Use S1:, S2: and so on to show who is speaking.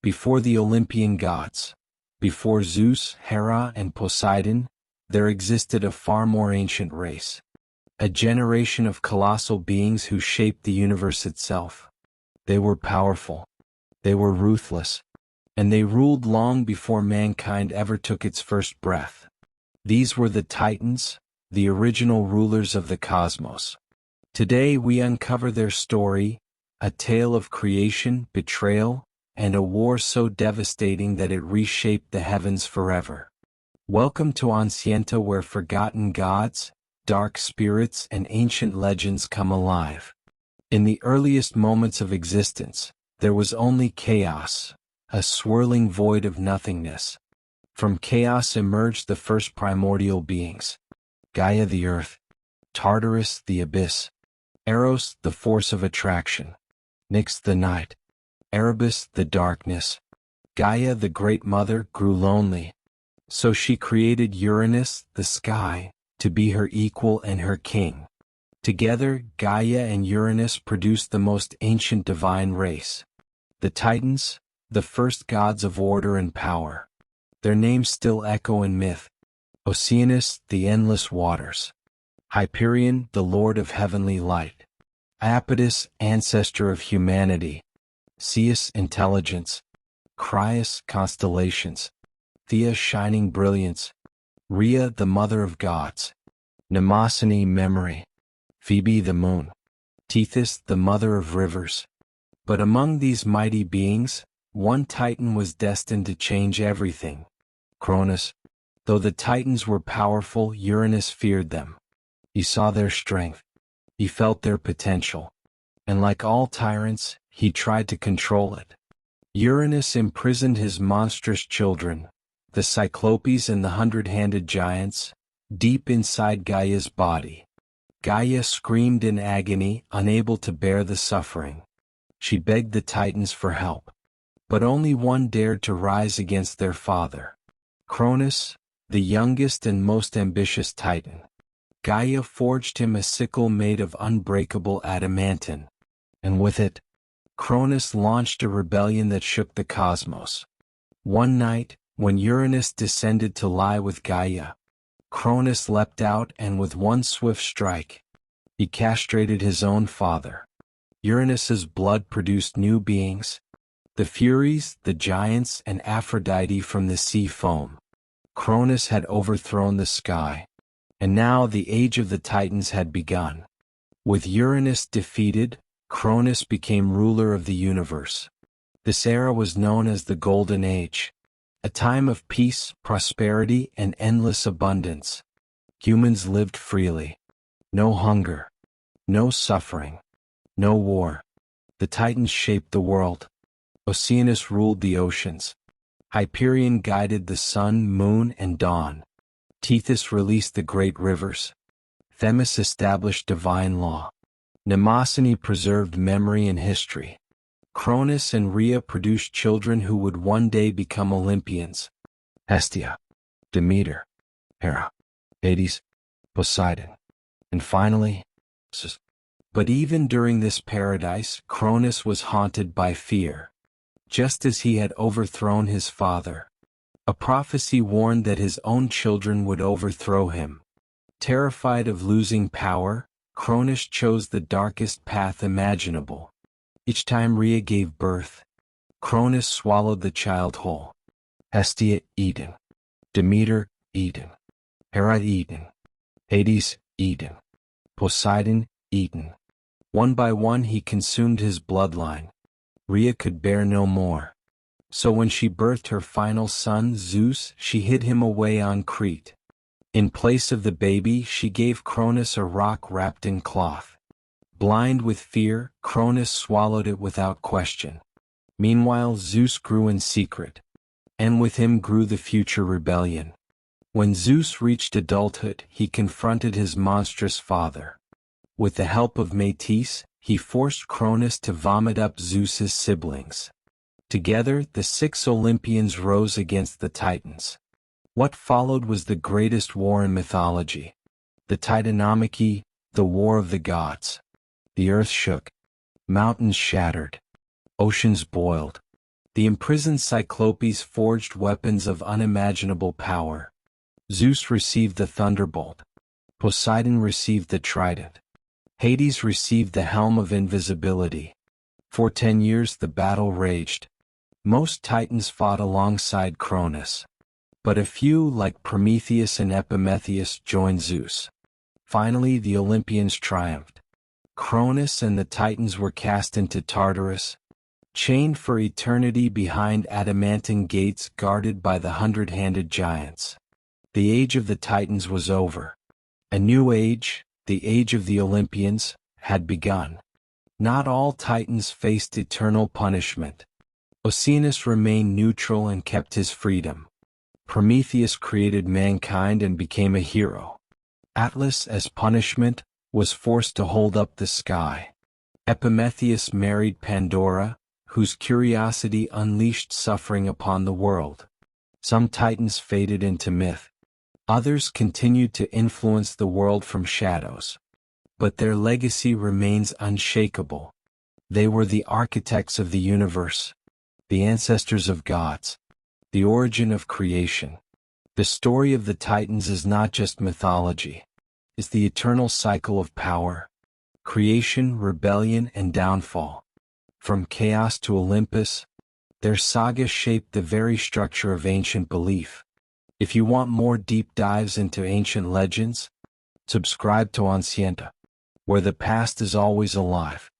S1: Before the Olympian gods, before Zeus, Hera, and Poseidon, there existed a far more ancient race. A generation of colossal beings who shaped the universe itself. They were powerful. They were ruthless. And they ruled long before mankind ever took its first breath. These were the Titans, the original rulers of the cosmos. Today we uncover their story, a tale of creation, betrayal, and a war so devastating that it reshaped the heavens forever. Welcome to Ancienta, where forgotten gods, dark spirits, and ancient legends come alive. In the earliest moments of existence, there was only chaos, a swirling void of nothingness. From chaos emerged the first primordial beings. Gaia the earth, Tartarus the abyss, Eros the force of attraction, Nyx the night, Erebus the darkness. Gaia the great mother grew lonely. So she created Uranus, the sky, to be her equal and her king. Together, Gaia and Uranus produced the most ancient divine race. The Titans, the first gods of order and power. Their names still echo in myth. Oceanus, the endless waters. Hyperion, the lord of heavenly light. Iapetus, ancestor of humanity. Zeus, intelligence. Cronus, constellations. Rhea, shining brilliance. Rhea, the mother of gods. Mnemosyne, memory. Phoebe, the moon. Tethys, the mother of rivers. But among these mighty beings, one Titan was destined to change everything. Cronus. Though the Titans were powerful, Uranus feared them. He saw their strength. He felt their potential. And like all tyrants, he tried to control it. Uranus imprisoned his monstrous children, the Cyclopes and the hundred-handed giants, deep inside Gaia's body. Gaia screamed in agony, unable to bear the suffering. She begged the Titans for help. But only one dared to rise against their father. Cronus, the youngest and most ambitious Titan. Gaia forged him a sickle made of unbreakable adamantine. And with it, Cronus launched a rebellion that shook the cosmos. One night, when Uranus descended to lie with Gaia, Cronus leapt out and with one swift strike, he castrated his own father. Uranus's blood produced new beings, the Furies, the giants, and Aphrodite from the sea foam. Cronus had overthrown the sky, and now the age of the Titans had begun. With Uranus defeated, Cronus became ruler of the universe. This era was known as the Golden Age, a time of peace, prosperity, and endless abundance. Humans lived freely. No hunger. No suffering. No war. The Titans shaped the world. Oceanus ruled the oceans. Hyperion guided the sun, moon, and dawn. Tethys released the great rivers. Themis established divine law. Mnemosyne preserved memory and history. Cronus and Rhea produced children who would one day become Olympians. Hestia, Demeter, Hera, Hades, Poseidon, and finally, Zeus. But even during this paradise, Cronus was haunted by fear. Just as he had overthrown his father, a prophecy warned that his own children would overthrow him. Terrified of losing power, Cronus chose the darkest path imaginable. Each time Rhea gave birth, Cronus swallowed the child whole. Hestia, Eden. Demeter, Eden. Hera, Eden. Hades, Eden. Poseidon, Eden. One by one he consumed his bloodline. Rhea could bear no more. So when she birthed her final son, Zeus, she hid him away on Crete. In place of the baby, she gave Cronus a rock wrapped in cloth. Blind with fear, Cronus swallowed it without question. Meanwhile, Zeus grew in secret. And with him grew the future rebellion. When Zeus reached adulthood, he confronted his monstrous father. With the help of Métis, he forced Cronus to vomit up Zeus's siblings. Together, the 6 Olympians rose against the Titans. What followed was the greatest war in mythology. The Titanomachy, the war of the gods. The earth shook. Mountains shattered. Oceans boiled. The imprisoned Cyclopes forged weapons of unimaginable power. Zeus received the thunderbolt. Poseidon received the trident. Hades received the helm of invisibility. For 10 years the battle raged. Most titans fought alongside Cronus. But a few, like Prometheus and Epimetheus, joined Zeus. Finally, the Olympians triumphed. Cronus and the titans were cast into Tartarus, chained for eternity behind adamantine gates guarded by the 100-handed giants. The age of the titans was over. A new age, the age of the Olympians, had begun. Not all titans faced eternal punishment. Oceanus remained neutral and kept his freedom. Prometheus created mankind and became a hero. Atlas, as punishment, was forced to hold up the sky. Epimetheus married Pandora, whose curiosity unleashed suffering upon the world. Some titans faded into myth. Others continued to influence the world from shadows. But their legacy remains unshakable. They were the architects of the universe, the ancestors of gods, the origin of creation. The story of the Titans is not just mythology. It's the eternal cycle of power, creation, rebellion, and downfall. From chaos to Olympus, their saga shaped the very structure of ancient belief. If you want more deep dives into ancient legends, subscribe to Ancienta, where the past is always alive.